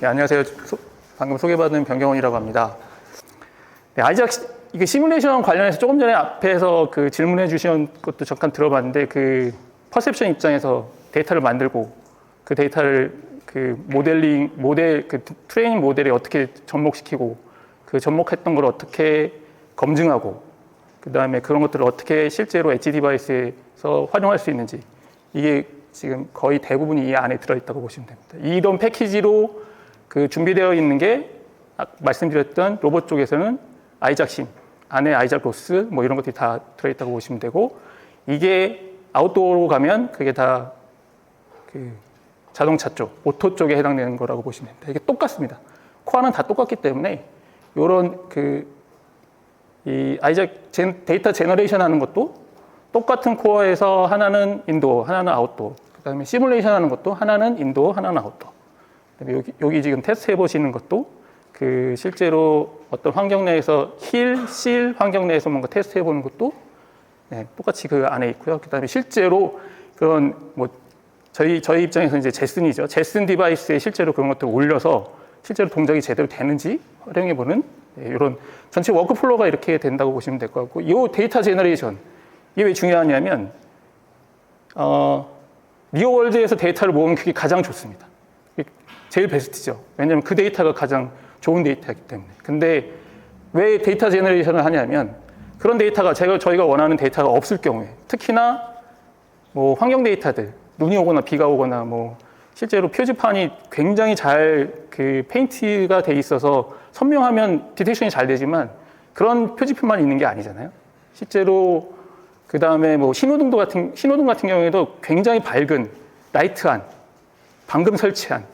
네, 안녕하세요. 방금 소개받은 변경원이라고 합니다. 네, 아이작 이게 시뮬레이션 관련해서 조금 전에 앞에서 그 질문해 주신 것도 잠깐 들어봤는데 그 퍼셉션 입장에서 데이터를 만들고 그 데이터를 그 그 트레이닝 모델에 어떻게 접목시키고 그 접목했던 걸 어떻게 검증하고 그 다음에 그런 것들을 어떻게 실제로 엣지 디바이스에서 활용할 수 있는지 이게 지금 거의 대부분이 이 안에 들어있다고 보시면 됩니다. 이런 패키지로 그 준비되어 있는 게 말씀드렸던 로봇 쪽에서는 아이작심, 안에 아이작 로스 뭐 이런 것들이 다 들어있다고 보시면 되고 이게 아웃도어로 가면 그게 다 그 자동차 쪽, 오토 쪽에 해당되는 거라고 보시면 됩니다. 이게 똑같습니다. 코어는 다 똑같기 때문에 이런 이 아이작 데이터 제너레이션 하는 것도 똑같은 코어에서 하나는 인도어, 하나는 아웃도어. 그다음에 시뮬레이션 하는 것도 하나는 인도어, 하나는 아웃도어. 그다음에 여기 지금 테스트 해보시는 것도 그 실제로 어떤 환경 내에서 실 환경 내에서 뭔가 테스트 해보는 것도 네, 똑같이 그 안에 있고요. 그다음에 실제로 그런 뭐 저희 입장에서는 이제 제슨이죠. 제슨 디바이스에 실제로 그런 것들을 올려서 실제로 동작이 제대로 되는지 활용해보는 네, 이런 전체 워크플로우가 이렇게 된다고 보시면 될 것 같고 이 데이터 제너레이션 이게 왜 중요하냐면 리얼월드에서 데이터를 모으면 그게 가장 좋습니다. 제일 베스트죠. 왜냐하면 그 데이터가 가장 좋은 데이터이기 때문에. 근데 왜 데이터 제너레이션을 하냐면 그런 데이터가 저희가 원하는 데이터가 없을 경우에 특히나 뭐 환경 데이터들 눈이 오거나 비가 오거나 뭐 실제로 표지판이 굉장히 잘 그 페인트가 돼 있어서 선명하면 디텍션이 잘 되지만 그런 표지판만 있는 게 아니잖아요. 실제로 그 다음에 뭐 신호등 같은 경우에도 굉장히 밝은 라이트한 방금 설치한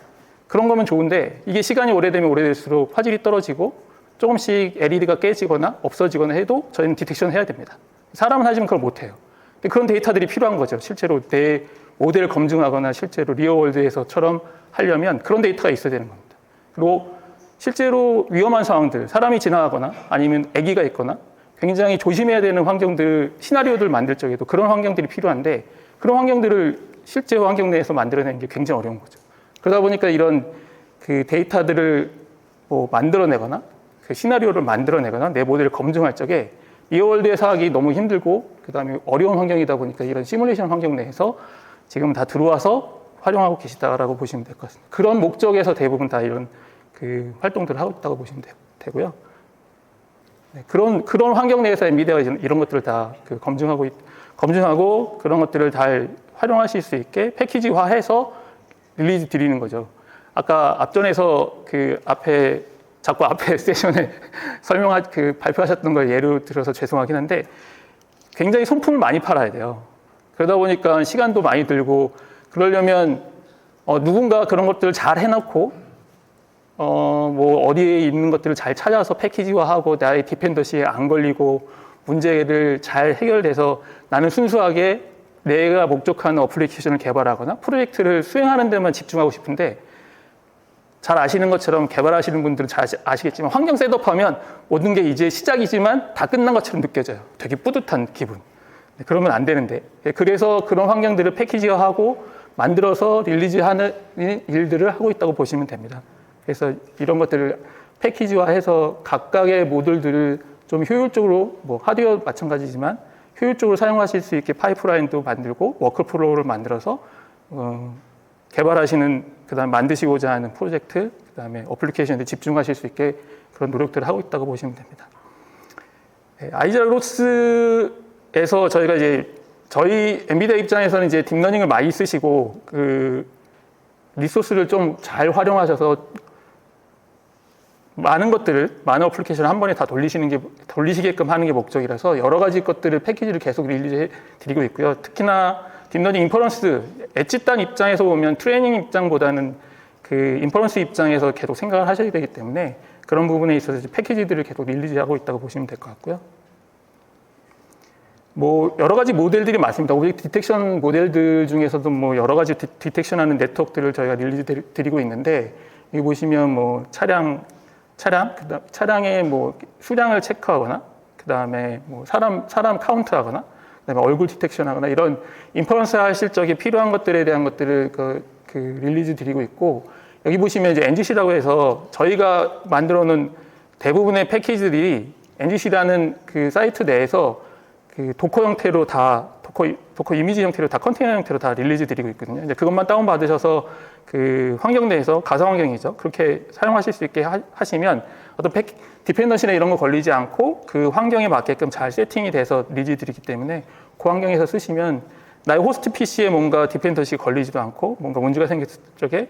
그런 거면 좋은데 이게 시간이 오래되면 오래될수록 화질이 떨어지고 조금씩 LED가 깨지거나 없어지거나 해도 저희는 디텍션 해야 됩니다. 사람은 하지만 그걸 못해요. 근데 그런 데이터들이 필요한 거죠. 실제로 내 모델을 검증하거나 실제로 리얼월드에서처럼 하려면 그런 데이터가 있어야 되는 겁니다. 그리고 실제로 위험한 상황들, 사람이 지나가거나 아니면 아기가 있거나 굉장히 조심해야 되는 환경들, 시나리오들 만들 적에도 그런 환경들이 필요한데 그런 환경들을 실제 환경 내에서 만들어내는 게 굉장히 어려운 거죠. 그러다 보니까 이런 그 데이터들을 뭐 만들어내거나 그 시나리오를 만들어내거나 내 모델을 검증할 적에 리얼월드에서 하기 너무 힘들고 그 다음에 어려운 환경이다 보니까 이런 시뮬레이션 환경 내에서 지금 다 들어와서 활용하고 계시다라고 보시면 될 것 같습니다. 그런 목적에서 대부분 다 이런 그 활동들을 하고 있다고 보시면 되고요. 네, 그런 환경 내에서 엔비디아가 이런 것들을 다 그 검증하고 그런 것들을 잘 활용하실 수 있게 패키지화해서 릴리즈 드리는 거죠. 아까 앞전에서 그 자꾸 앞에 세션에 발표하셨던 걸 예로 들어서 죄송하긴 한데 굉장히 손품을 많이 팔아야 돼요. 그러다 보니까 시간도 많이 들고 그러려면 누군가 그런 것들을 잘 해놓고 뭐 어디에 있는 것들을 잘 찾아서 패키지화하고 나의 디펜더시에 안 걸리고 문제를 잘 해결돼서 나는 순수하게 내가 목적하는 어플리케이션을 개발하거나 프로젝트를 수행하는 데만 집중하고 싶은데 잘 아시는 것처럼 개발하시는 분들은 잘 아시겠지만 환경 셋업하면 모든 게 이제 시작이지만 다 끝난 것처럼 느껴져요. 되게 뿌듯한 기분. 그러면 안 되는데 그래서 그런 환경들을 패키지화하고 만들어서 릴리즈하는 일들을 하고 있다고 보시면 됩니다. 그래서 이런 것들을 패키지화해서 각각의 모듈들을 좀 효율적으로 뭐 하드웨어 마찬가지지만 효율적으로 사용하실 수 있게 파이프라인도 만들고 워크플로우를 만들어서 개발하시는 그다음 만드시고자 하는 프로젝트 그다음에 어플리케이션에 집중하실 수 있게 그런 노력들을 하고 있다고 보시면 됩니다. 아이작 로스에서 저희가 이제 저희 엔비디아 입장에서는 이제 딥러닝을 많이 쓰시고 그 리소스를 좀 잘 활용하셔서 많은 어플리케이션을 한 번에 다 돌리시게끔 하는 게 목적이라서 여러 가지 것들을 패키지를 계속 릴리즈 드리고 있고요. 특히나 딥러닝 인퍼런스, 엣지 단 입장에서 보면 트레이닝 입장보다는 그 인퍼런스 입장에서 계속 생각을 하셔야 되기 때문에 그런 부분에 있어서 패키지들을 계속 릴리즈하고 있다고 보시면 될 것 같고요. 뭐 여러 가지 모델들이 많습니다. 오브젝트 디텍션 모델들 중에서도 뭐 여러 가지 디텍션하는 네트워크들을 저희가 릴리즈 드리고 있는데 여기 보시면 뭐 차량의 뭐 수량을 체크하거나 그다음에 뭐 사람 카운트하거나 그다음에 얼굴 디텍션하거나 이런 인퍼런스 하실 적에 필요한 것들에 대한 것들을 그 릴리즈 드리고 있고 여기 보시면 이제 NGC라고 해서 저희가 만들어 놓은 대부분의 패키지들이 NGC라는 그 사이트 내에서 그 도커 형태로 다 도커 이미지 형태로 다 컨테이너 형태로 다 릴리즈 드리고 있거든요. 이제 그것만 다운 받으셔서 그 환경 내에서 가상 환경이죠. 그렇게 사용하실 수 있게 하시면 어떤 디펜던시나 이런 거 걸리지 않고 그 환경에 맞게끔 잘 세팅이 돼서 릴리즈 드리기 때문에 그 환경에서 쓰시면 나의 호스트 PC에 뭔가 디펜던시가 걸리지도 않고 뭔가 문제가 생겼을 적에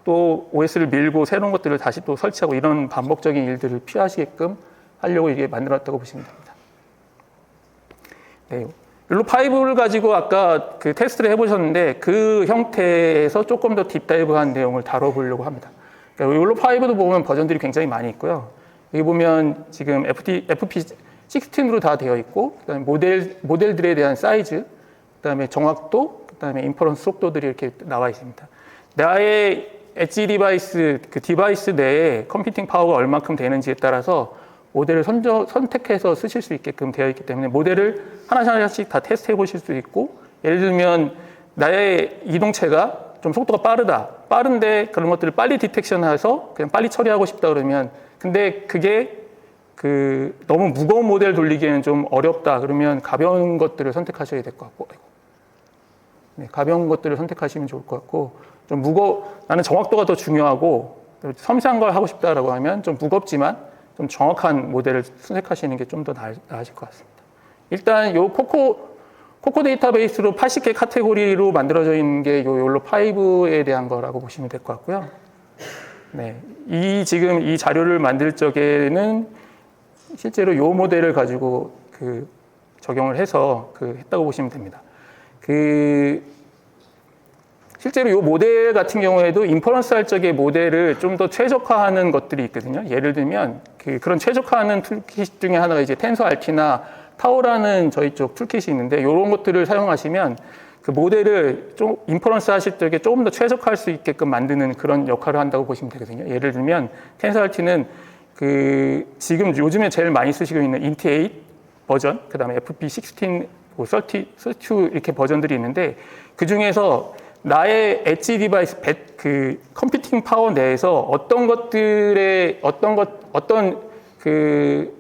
또 OS를 밀고 새로운 것들을 다시 또 설치하고 이런 반복적인 일들을 피하시게끔 하려고 이게 만들었다고 보시면 됩니다. 네. 율로 5를 가지고 아까 그 테스트를 해보셨는데 그 형태에서 조금 더 딥다이브한 내용을 다뤄보려고 합니다. 그러니까 율로 5도 보면 버전들이 굉장히 많이 있고요. 여기 보면 지금 FP16으로 다 되어 있고, 그다음에 모델들에 대한 사이즈, 그다음에 정확도, 그다음에 인퍼런스 속도들이 이렇게 나와 있습니다. 나의 엣지 디바이스, 그 디바이스 내에 컴퓨팅 파워가 얼마큼 되는지에 따라서 모델을 선택해서 쓰실 수 있게끔 되어 있기 때문에 모델을 하나씩 다 테스트해 보실 수 있고, 예를 들면 나의 이동체가 좀 속도가 빠른데 그런 것들을 빨리 디텍션해서 그냥 빨리 처리하고 싶다 그러면, 근데 그게 그 너무 무거운 모델 돌리기에는 좀 어렵다 그러면 가벼운 것들을 선택하셔야 될 것 같고, 네, 가벼운 것들을 선택하시면 좋을 것 같고, 좀 나는 정확도가 더 중요하고 섬세한 걸 하고 싶다라고 하면 좀 무겁지만 좀 정확한 모델을 선택하시는 게 좀 더 나으실 것 같습니다. 일단 요 코코 데이터베이스로 80개 카테고리로 만들어져 있는 게 요 욜로 5에 대한 거라고 보시면 될 것 같고요. 네, 지금 이 자료를 만들 적에는 실제로 요 모델을 가지고 그 적용을 해서 했다고 보시면 됩니다. 실제로 이 모델 같은 경우에도 인퍼런스 할 적에 모델을 좀 더 최적화하는 것들이 있거든요. 예를 들면 그런 최적화하는 툴킷 중에 하나가 이제 텐서RT나 타오라는 저희 쪽 툴kit이 있는데, 이런 것들을 사용하시면 그 모델을 좀 인퍼런스 하실 적에 조금 더 최적화할 수 있게끔 만드는 그런 역할을 한다고 보시면 되거든요. 예를 들면 텐서RT는 지금 요즘에 제일 많이 쓰시고 있는 인티8 버전, 그 다음에 FP16, 32 이렇게 버전들이 있는데, 그 중에서 나의 엣지 디바이스 컴퓨팅 파워 내에서 어떤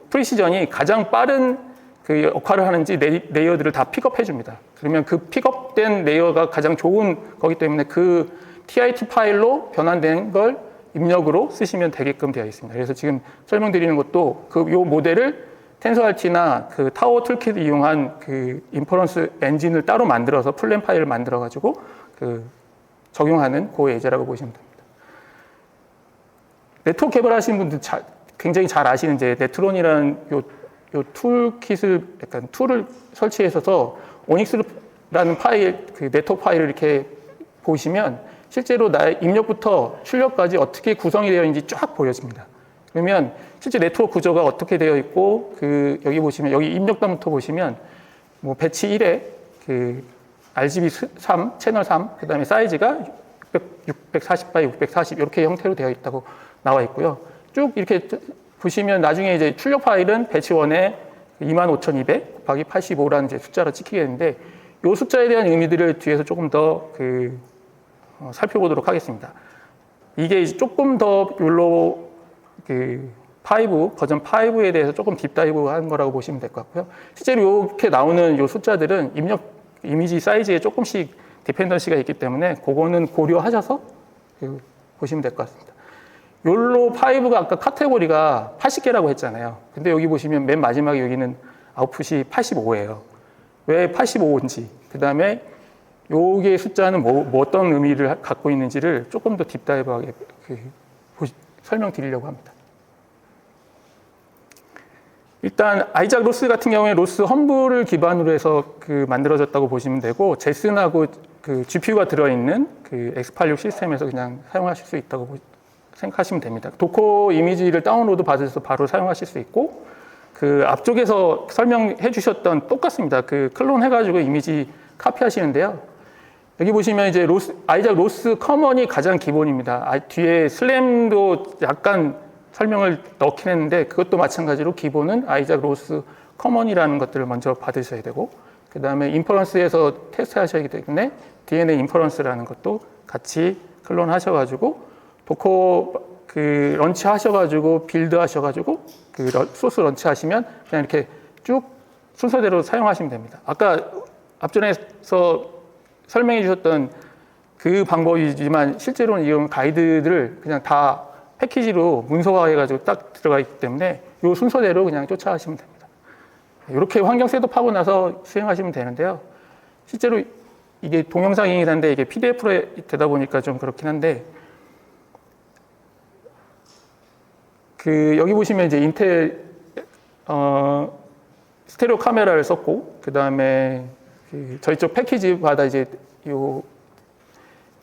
프리시전이 가장 빠른 그 역할을 하는지 레이어들을 다 픽업해 줍니다. 그러면 그 픽업된 레이어가 가장 좋은 거기 때문에 그 TIT 파일로 변환된 걸 입력으로 쓰시면 되게끔 되어 있습니다. 그래서 지금 설명드리는 것도 요 모델을 텐서RT나 그 타워 툴킷을 이용한 그 인퍼런스 엔진을 따로 만들어서 플랜 파일을 만들어 가지고 적용하는 그 예제라고 보시면 됩니다. 네트워크 개발하시는 분들 굉장히 잘 아시는 이제 네트론이라는 요 툴킷을 약간 툴을 설치해서 오닉스라는 파일, 그 네트워크 파일을 이렇게 보시면 실제로 나의 입력부터 출력까지 어떻게 구성이 되어 있는지 쫙 보여집니다. 그러면 실제 네트워크 구조가 어떻게 되어 있고, 여기 보시면 여기 입력단부터 보시면 뭐 배치 1에 RGB 3, 채널 3, 그 다음에 사이즈가 640 by 640 이렇게 형태로 되어 있다고 나와 있고요. 쭉 이렇게 보시면 나중에 이제 출력 파일은 배치 1에 25,200 곱하기 85라는 이제 숫자로 찍히겠는데, 이 숫자에 대한 의미들을 뒤에서 조금 더 살펴보도록 하겠습니다. 이게 이제 조금 더 욜로 버전 5에 대해서 조금 딥다이브 한 거라고 보시면 될 것 같고요. 실제로 이렇게 나오는 이 숫자들은 이미지 사이즈에 조금씩 디펜던시가 있기 때문에 그거는 고려하셔서 보시면 될 것 같습니다. 욜로 5가 아까 카테고리가 80개라고 했잖아요. 근데 여기 보시면 맨 마지막에 여기는 아웃풋이 85예요. 왜 85인지, 그 다음에 요게 숫자는 어떤 의미를 갖고 있는지를 조금 더 딥다이브하게 설명드리려고 합니다. 일단 아이작 로스 같은 경우에 로스 험블을 기반으로 해서 만들어졌다고 보시면 되고, 제슨하고 GPU가 들어있는 X86 시스템에서 그냥 사용하실 수 있다고 생각하시면 됩니다. 도커 이미지를 다운로드 받으셔서 바로 사용하실 수 있고, 앞쪽에서 설명해 주셨던 똑같습니다. 클론 해가지고 이미지 카피하시는데요. 여기 보시면 이제 아이작 로스 커먼이 가장 기본입니다. 뒤에 슬램도 약간 설명을 넣긴 했는데, 그것도 마찬가지로 기본은 아이작 로스 커먼이라는 것들을 먼저 받으셔야 되고, 그 다음에 인퍼런스에서 테스트 하셔야 되기 때문에 DNA 인퍼런스라는 것도 같이 클론 하셔가지고 도커 그 런치 하셔가지고 빌드 하셔가지고 그 소스 런치 하시면 그냥 이렇게 쭉 순서대로 사용하시면 됩니다. 아까 앞전에서 설명해 주셨던 그 방법이지만 실제로는 이런 가이드들을 그냥 다 패키지로 문서화해가지고 딱 들어가 있기 때문에 이 순서대로 그냥 쫓아가시면 됩니다. 이렇게 환경 셋업하고 나서 수행하시면 되는데요. 실제로 이게 동영상이긴 한데 이게 PDF로 되다 보니까 좀 그렇긴 한데 그 여기 보시면 이제 인텔 스테레오 카메라를 썼고 그 다음에 그 저희 쪽 패키지마다 이제 요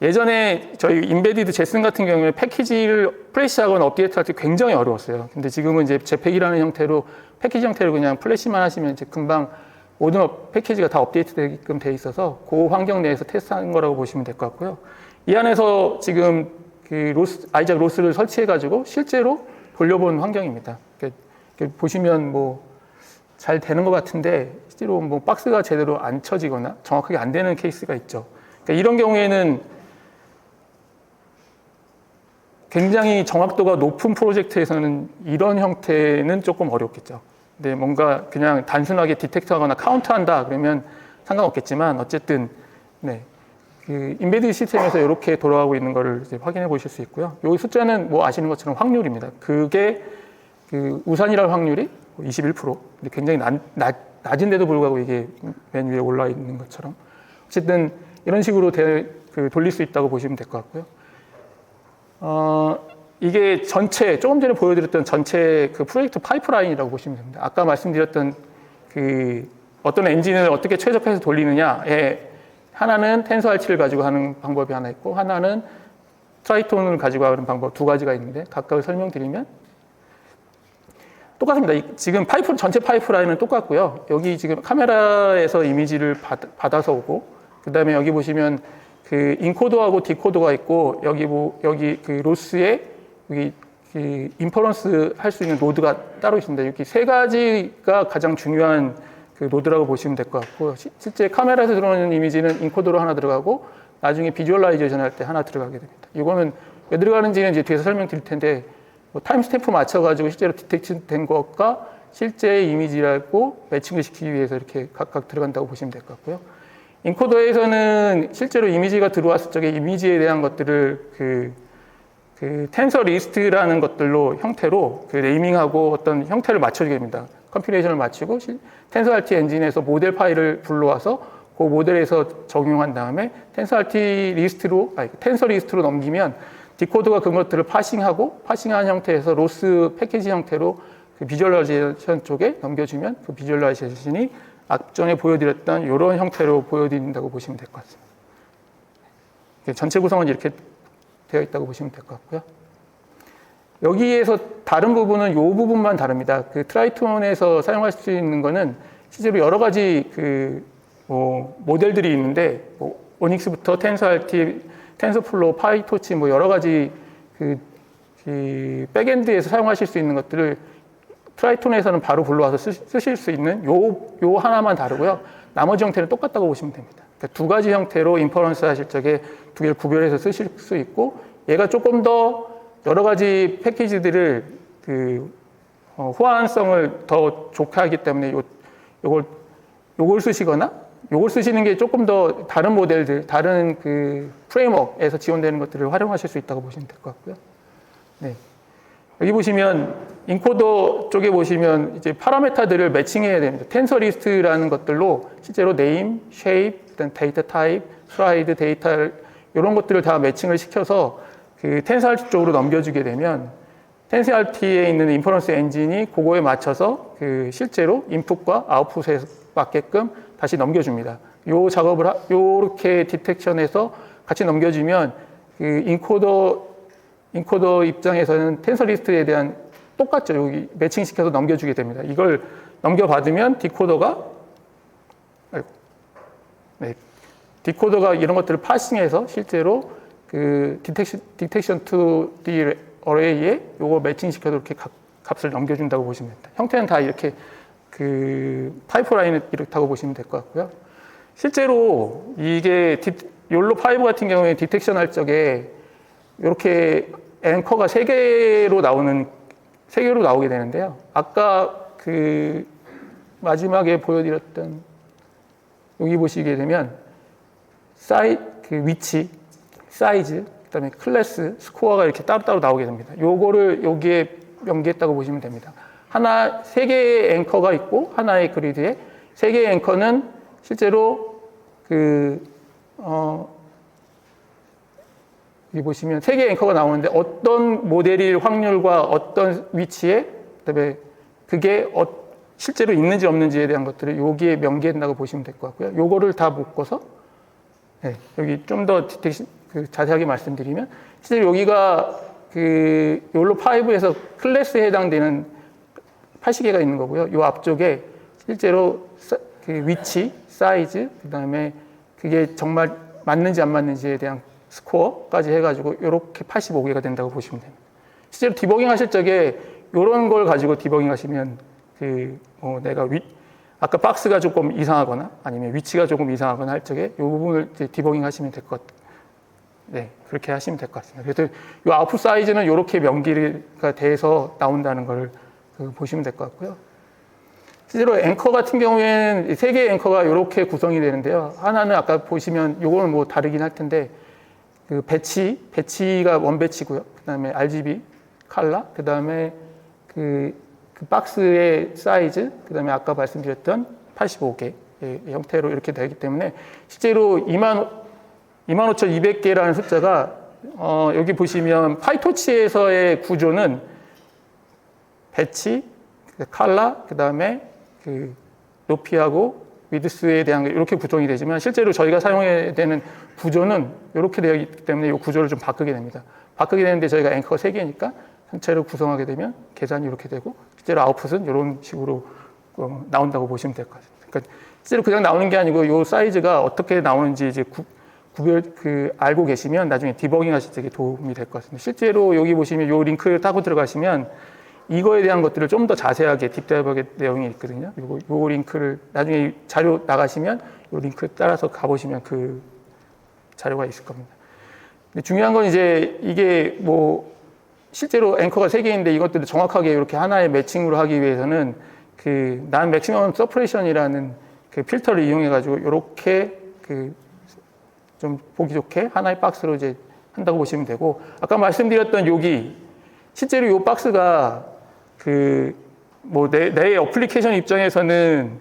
예전에 저희 인베디드 제슨 같은 경우에 패키지를 플래시하거나 업데이트할 때 굉장히 어려웠어요. 근데 지금은 이제 JPEG이라는 형태로 패키지 형태로 그냥 플래시만 하시면 이제 금방 모든 패키지가 다 업데이트되게끔 돼 있어서 그 환경 내에서 테스트하는 거라고 보시면 될 것 같고요. 이 안에서 지금 그 아이작 로스를 설치해가지고 실제로 돌려본 환경입니다. 이렇게 보시면 뭐 잘 되는 것 같은데 실제로 뭐 박스가 제대로 안 쳐지거나 정확하게 안 되는 케이스가 있죠. 그러니까 이런 경우에는 굉장히 정확도가 높은 프로젝트에서는 이런 형태는 조금 어렵겠죠. 근데 뭔가 그냥 단순하게 디텍트하거나 카운트한다 그러면 상관없겠지만 어쨌든 네, 그 인베디드 시스템에서 이렇게 돌아가고 있는 거를 이제 확인해 보실 수 있고요. 이 숫자는 뭐 아시는 것처럼 확률입니다. 그게 그 우산이랄 확률이 21%. 근데 굉장히 낮은데도 불구하고 이게 맨 위에 올라 있는 것처럼 어쨌든 이런 식으로 돌릴 수 있다고 보시면 될 것 같고요. 이게 전체 조금 전에 보여드렸던 전체 그 프로젝트 파이프라인이라고 보시면 됩니다. 아까 말씀드렸던 그 어떤 엔진을 어떻게 최적화해서 돌리느냐에 하나는 텐서RT를 가지고 하는 방법이 하나 있고 하나는 트라이톤을 가지고 하는 방법 두 가지가 있는데 각각을 설명드리면 똑같습니다. 지금 전체 파이프라인은 똑같고요. 여기 지금 카메라에서 이미지를 받아서 오고 그 다음에 여기 보시면 그 인코더하고 디코더가 있고 여기 그 로스에 여기 그 인퍼런스 할 수 있는 노드가 따로 있습니다. 이렇게 세 가지가 가장 중요한 그 노드라고 보시면 될 것 같고 실제 카메라에서 들어오는 이미지는 인코더로 하나 들어가고 나중에 비주얼라이제이션 할 때 하나 들어가게 됩니다. 이거는 왜 들어가는지는 이제 뒤에서 설명드릴 텐데 뭐 타임스탬프 맞춰가지고 실제로 디텍션 된 것과 실제 이미지라고 매칭을 시키기 위해서 이렇게 각각 들어간다고 보시면 될 것 같고요. 인코더에서는 실제로 이미지가 들어왔을 적에 이미지에 대한 것들을 그 텐서 리스트라는 것들로 형태로 그 네이밍하고 어떤 형태를 맞춰주게 됩니다. 컴퓨레이션을 맞추고 텐서RT 엔진에서 모델 파일을 불러와서 그 모델에서 적용한 다음에 텐서RT 리스트로 텐서 리스트로 넘기면 디코더가 그것들을 파싱한 형태에서 로스 패키지 형태로 그 비주얼라이제이션 쪽에 넘겨주면 그 비주얼라이제이션이 앞전에 보여드렸던 이런 형태로 보여드린다고 보시면 될 것 같습니다. 전체 구성은 이렇게 되어 있다고 보시면 될 것 같고요. 여기에서 다른 부분은 이 부분만 다릅니다. 그 트라이톤에서 사용할 수 있는 거는 실제로 여러 가지 모델들이 있는데 오닉스부터 텐서RT, 텐서플로우, 파이토치 여러 가지 그 백엔드에서 사용하실 수 있는 것들을 트라이톤에서는 바로 불러와서 쓰실 수 있는 요 하나만 다르고요. 나머지 형태는 똑같다고 보시면 됩니다. 그러니까 두 가지 형태로 인퍼런스 하실 적에 두 개를 구별해서 쓰실 수 있고 얘가 조금 더 여러 가지 패키지들을 호환성을 더 좋게 하기 때문에 요걸 쓰시거나 요걸 쓰시는 게 조금 더 다른 모델들, 다른 그 프레임워크에서 지원되는 것들을 활용하실 수 있다고 보시면 될 것 같고요. 네. 여기 보시면 인코더 쪽에 보시면 이제 파라메타들을 매칭해야 됩니다. 텐서 리스트라는 것들로 실제로 네임, 쉐입, 데이터 타입, 슬라이드 데이터 이런 것들을 다 매칭을 시켜서 그 텐서RT 쪽으로 넘겨주게 되면 텐서RT에 있는 인퍼런스 엔진이 그거에 맞춰서 그 실제로 인풋과 아웃풋에 맞게끔 다시 넘겨줍니다. 요 작업을 요렇게 디텍션해서 같이 넘겨주면 그 인코더 입장에서는 텐서 리스트에 대한 똑같죠. 여기 매칭시켜서 넘겨주게 됩니다. 이걸 넘겨받으면 디코더가 이런 것들을 파싱해서 실제로 그 디텍션 투 디 어레이에 요거 매칭시켜서 이렇게 값을 넘겨준다고 보시면 됩니다. 형태는 다 이렇게 그 파이프라인을 이렇다고 보시면 될 것 같고요. 실제로 이게 욜로5 같은 경우에 디텍션 할 적에 이렇게 앵커가 세 개로 나오게 되는데요. 아까 그 마지막에 보여드렸던 여기 보시게 되면 그 위치, 사이즈, 그다음에 클래스, 스코어가 이렇게 따로따로 나오게 됩니다. 요거를 여기에 명기했다고 보시면 됩니다. 세 개의 앵커가 있고 하나의 그리드에 세 개의 앵커는 실제로 여기 보시면 세 개의 앵커가 나오는데 어떤 모델일 확률과 어떤 위치에 그다음에 그게 실제로 있는지 없는지에 대한 것들을 여기에 명기한다고 보시면 될 것 같고요. 요거를 다 묶어서 여기 좀 더 자세하게 말씀드리면 실제로 여기가 욜로5에서 클래스에 해당되는 80개가 있는 거고요. 요 앞쪽에 실제로 위치, 사이즈, 그다음에 그게 정말 맞는지 안 맞는지에 대한 스코어까지 해가지고 이렇게 85개가 된다고 보시면 됩니다. 실제로 디버깅 하실 적에 이런 걸 가지고 디버깅 하시면 아까 박스가 조금 이상하거나 아니면 위치가 조금 이상하거나 할 적에 이 부분을 이제 디버깅 하시면 될 것 같아요. 네, 그렇게 하시면 될 것 같습니다. 그래서 이 아웃풋 사이즈는 이렇게 명기가 돼서 나온다는 걸 보시면 될 것 같고요. 실제로 앵커 같은 경우에는 세 개의 앵커가 이렇게 구성이 되는데요. 하나는 아까 보시면 요거는 뭐 다르긴 할 텐데 배치가 원 배치고요. 그다음에 RGB 컬러, 그다음에 그 박스의 사이즈, 그다음에 아까 말씀드렸던 85개 형태로 이렇게 되기 때문에 실제로 25,200개라는 숫자가 여기 보시면 파이토치에서의 구조는 배치, 컬러, 그다음에 높이하고 위드스에 대한 이렇게 구성이 되지만 실제로 저희가 사용해야 되는 구조는 이렇게 되어 있기 때문에 이 구조를 좀 바꾸게 됩니다. 바꾸게 되는데 저희가 앵커가 3개니까 전체를 구성하게 되면 계산이 이렇게 되고 실제로 아웃풋은 이런 식으로 나온다고 보시면 될 것 같습니다. 그러니까 실제로 그냥 나오는 게 아니고 이 사이즈가 어떻게 나오는지 이제 알고 계시면 나중에 디버깅 하실 때 도움이 될 것 같습니다. 실제로 여기 보시면 이 링크를 타고 들어가시면 이거에 대한 것들을 좀 더 자세하게 딥다이브하게 내용이 있거든요. 그리고 이 링크를 나중에 자료 나가시면 이 링크 따라서 가보시면 그 자료가 있을 겁니다. 근데 중요한 건 이제 이게 뭐 실제로 앵커가 3개인데 이것들을 정확하게 이렇게 하나의 매칭으로 하기 위해서는 난 맥시멈 서퍼레이션이라는 그 필터를 이용해 가지고 이렇게 좀 보기 좋게 하나의 박스로 이제 한다고 보시면 되고 아까 말씀드렸던 여기 실제로 이 박스가 내 어플리케이션 입장에서는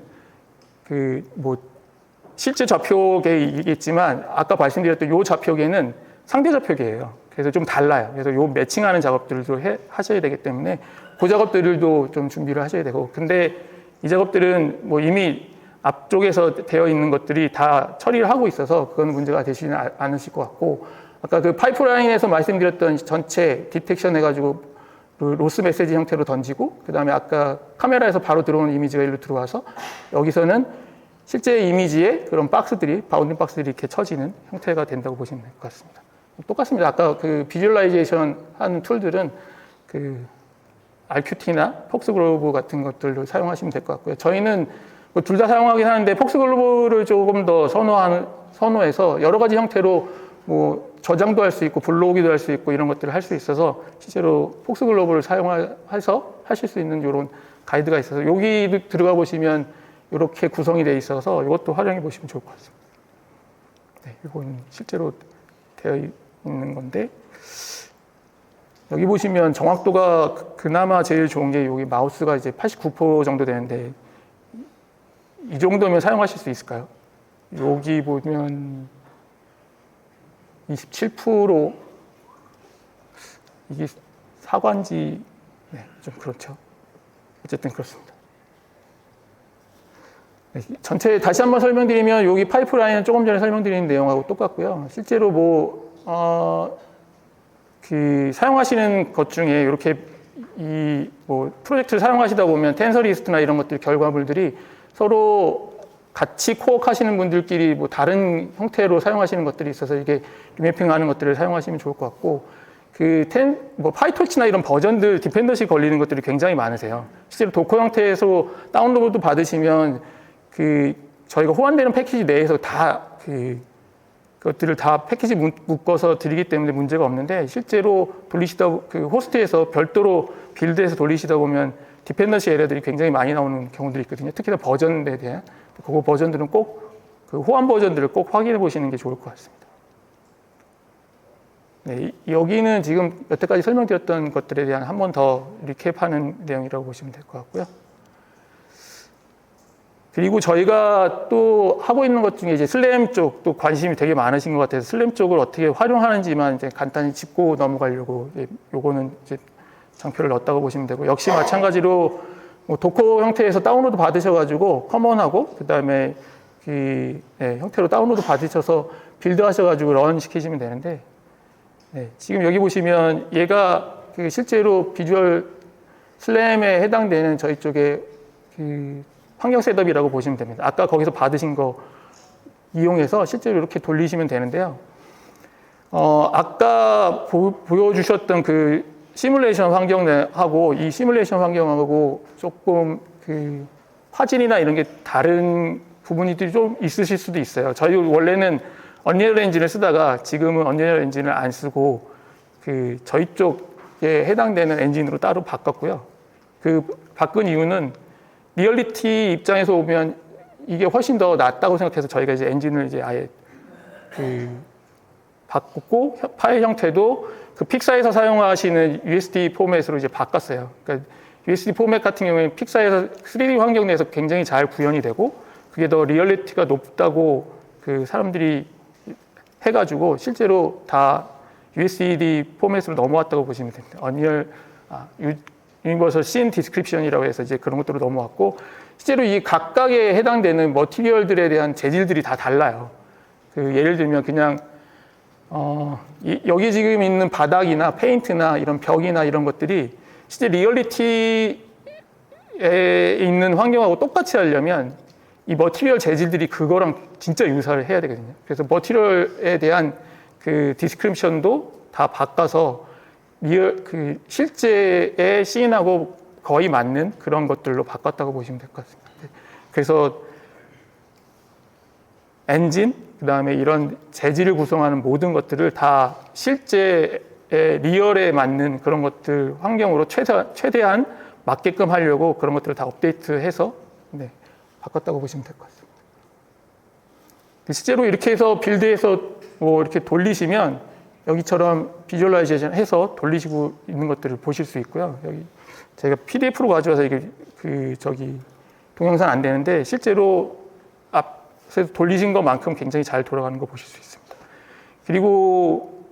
실제 좌표계이겠지만 아까 말씀드렸던 이 좌표계는 상대 좌표계예요. 그래서 좀 달라요. 그래서 이 매칭하는 작업들도 하셔야 되기 때문에 그 작업들도 좀 준비를 하셔야 되고 근데 이 작업들은 뭐 이미 앞쪽에서 되어 있는 것들이 다 처리를 하고 있어서 그건 문제가 되시는 않으실 것 같고 아까 그 파이프라인에서 말씀드렸던 전체 디텍션 해가지고 로스 메시지 형태로 던지고 그 다음에 아까 카메라에서 바로 들어오는 이미지가 일로 들어와서 여기서는 실제 이미지에 그런 박스들이 바운딩 박스들이 이렇게 쳐지는 형태가 된다고 보시면 될 것 같습니다. 똑같습니다. 아까 그 비주얼라이제이션 하는 툴들은 RQT나 폭스글로브 같은 것들을 사용하시면 될 것 같고요. 저희는 둘 다 사용하긴 하는데 폭스글로브를 조금 더 선호해서 여러 가지 형태로 뭐 저장도 할 수 있고 불러오기도 할 수 있고 이런 것들을 할 수 있어서 실제로 폭스글로브를 사용해서 하실 수 있는 이런 가이드가 있어서 여기 들어가 보시면 이렇게 구성이 되어 있어서 이것도 활용해 보시면 좋을 것 같습니다. 네, 이건 실제로 되어 있는 건데 여기 보시면 정확도가 그나마 제일 좋은 게 여기 마우스가 이제 89% 정도 되는데 이 정도면 사용하실 수 있을까요? 여기 보면 27% 이게 사관지 좀 그렇죠. 어쨌든 그렇습니다. 네, 전체 다시 한번 설명드리면 여기 파이프라인은 조금 전에 설명드린 내용하고 똑같고요. 실제로 사용하시는 것 중에 이렇게 프로젝트를 사용하시다 보면 텐서리스트나 이런 것들 결과물들이 서로 같이 코어크 하시는 분들끼리 다른 형태로 사용하시는 것들이 있어서 이게 리매핑하는 것들을 사용하시면 좋을 것 같고 파이토치나 이런 버전들 디펜던시 걸리는 것들이 굉장히 많으세요. 실제로 도커 형태에서 다운로드 받으시면 저희가 호환되는 패키지 내에서 다 것들을 다 패키지 묶어서 드리기 때문에 문제가 없는데, 실제로 돌리시다 그 호스트에서 별도로 빌드해서 돌리시다 보면 디펜던시 에러들이 굉장히 많이 나오는 경우들이 있거든요. 특히나 버전에 대한 그 버전들은 꼭 그 호환 버전들을 꼭 확인해 보시는 게 좋을 것 같습니다. 네, 여기는 지금 여태까지 설명드렸던 것들에 대한 한 번 더 리캡하는 내용이라고 보시면 될 것 같고요. 그리고 저희가 또 하고 있는 것 중에 이제 슬램 쪽도 관심이 되게 많으신 것 같아서 슬램 쪽을 어떻게 활용하는지만 이제 간단히 짚고 넘어가려고, 요거는 이제 장표를 넣었다고 보시면 되고, 역시 마찬가지로 뭐 도커 형태에서 다운로드 받으셔가지고 커먼하고 그다음에 형태로 다운로드 받으셔서 빌드하셔가지고 런 시키시면 되는데, 지금 여기 보시면 얘가 실제로 비주얼 슬램에 해당되는 저희 쪽에 환경 셋업이라고 보시면 됩니다. 아까 거기서 받으신 거 이용해서 실제로 이렇게 돌리시면 되는데요. 아까 보여주셨던 그 시뮬레이션 환경하고 이 시뮬레이션 환경하고 조금 그 화질이나 이런 게 다른 부분이 좀 있으실 수도 있어요. 저희 원래는 언리얼 엔진을 쓰다가 지금은 언리얼 엔진을 안 쓰고 그 저희 쪽에 해당되는 엔진으로 따로 바꿨고요. 그 바꾼 이유는 리얼리티 입장에서 보면 이게 훨씬 더 낫다고 생각해서 저희가 이제 엔진을 이제 아예 바꿨고, 파일 형태도 그 픽사에서 사용하시는 USD 포맷으로 이제 바꿨어요. 그러니까 USD 포맷 같은 경우에는 픽사에서 3D 환경 내에서 굉장히 잘 구현이 되고, 그게 더 리얼리티가 높다고 그 사람들이 해가지고 실제로 다 USD 포맷으로 넘어왔다고 보시면 됩니다. 유니버설 씬 디스크립션이라고 해서 이제 그런 것들로 넘어왔고, 실제로 이 각각에 해당되는 머티리얼들에 대한 재질들이 다 달라요. 예를 들면 그냥 여기 지금 있는 바닥이나 페인트나 이런 벽이나 이런 것들이 실제 리얼리티에 있는 환경하고 똑같이 하려면 이 머티리얼 재질들이 그거랑 진짜 유사를 해야 되거든요. 그래서 머티리얼에 대한 그 디스크립션도 다 바꿔서 그 실제의 씬하고 거의 맞는 그런 것들로 바꿨다고 보시면 될 것 같습니다. 그래서 엔진, 그 다음에 이런 재질을 구성하는 모든 것들을 다 실제의 리얼에 맞는 그런 것들 환경으로 최대한 맞게끔 하려고 그런 것들을 다 업데이트해서 바꿨다고 보시면 될 것 같습니다. 실제로 이렇게 해서 빌드해서 뭐 이렇게 돌리시면 여기처럼 비주얼라이제이션 해서 돌리시고 있는 것들을 보실 수 있고요. 여기 제가 PDF로 가져와서 이게 동영상 안 되는데 실제로 앞에서 돌리신 것만큼 굉장히 잘 돌아가는 거 보실 수 있습니다. 그리고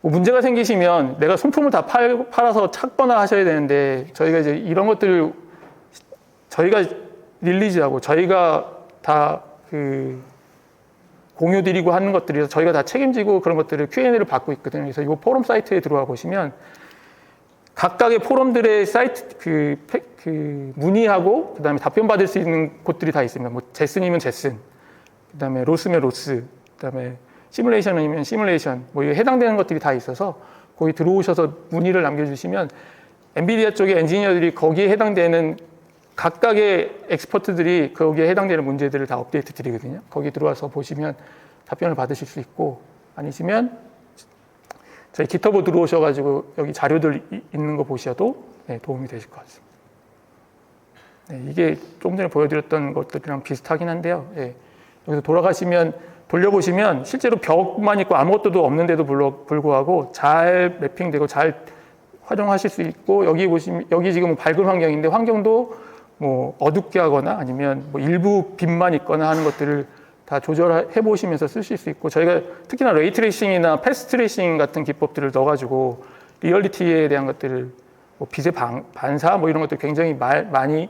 뭐 문제가 생기시면 내가 손품을 다 팔아서 찾거나 하셔야 되는데, 저희가 이제 이런 것들을 저희가 릴리즈하고 저희가 다 공유 드리고 하는 것들이라서 저희가 다 책임지고 그런 것들을 Q&A를 받고 있거든요. 그래서 이 포럼 사이트에 들어와 보시면 각각의 포럼들의 사이트 문의하고 그다음에 답변 받을 수 있는 곳들이 다 있습니다. 뭐 제슨이면 제슨, 그다음에 로스면 로스, 그다음에 시뮬레이션이면 시뮬레이션, 뭐 이게 해당되는 것들이 다 있어서 거기 들어오셔서 문의를 남겨주시면 엔비디아 쪽의 엔지니어들이 거기에 해당되는 각각의 엑스퍼트들이 거기에 해당되는 문제들을 다 업데이트 드리거든요. 거기 들어와서 보시면 답변을 받으실 수 있고, 아니시면 저희 깃허브 들어오셔가지고 여기 자료들 있는 거 보셔도 도움이 되실 것 같습니다. 이게 조금 전에 보여드렸던 것들이랑 비슷하긴 한데요. 여기서 돌려보시면 실제로 벽만 있고 아무것도 없는데도 불구하고 잘 매핑되고 잘 활용하실 수 있고, 여기 지금 밝은 환경인데 환경도 뭐 어둡게 하거나 아니면 뭐 일부 빛만 있거나 하는 것들을 다 조절해 보시면서 쓰실 수 있고, 저희가 특히나 레이 트레이싱이나 패스 트레이싱 같은 기법들을 넣어가지고 리얼리티에 대한 것들을 뭐 빛의 반사 뭐 이런 것들 굉장히 많이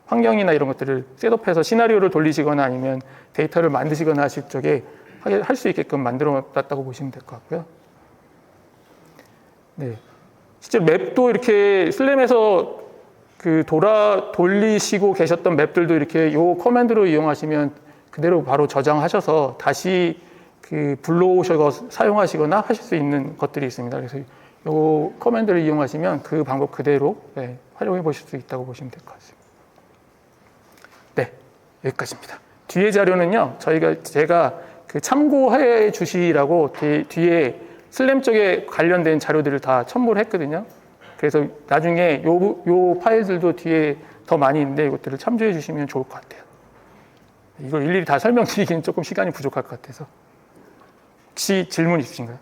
환경이나 이런 것들을 셋업해서 시나리오를 돌리시거나 아니면 데이터를 만드시거나 하실 적에 할 수 있게끔 만들어 놨다고 보시면 될 것 같고요. 실제 맵도 이렇게 슬램에서 돌리시고 계셨던 맵들도 이렇게 요 커맨드로 이용하시면 그대로 바로 저장하셔서 다시 불러오셔서 사용하시거나 하실 수 있는 것들이 있습니다. 그래서 요 커맨드를 이용하시면 그 방법 그대로 활용해 보실 수 있다고 보시면 될 것 같습니다. 여기까지입니다. 뒤에 자료는요, 제가 그 참고해 주시라고 뒤에 슬램 쪽에 관련된 자료들을 다 첨부를 했거든요. 그래서 나중에 요 파일들도 뒤에 더 많이 있는데 이것들을 참조해 주시면 좋을 것 같아요. 이걸 일일이 다 설명드리기는 조금 시간이 부족할 것 같아서. 혹시 질문 있으신가요?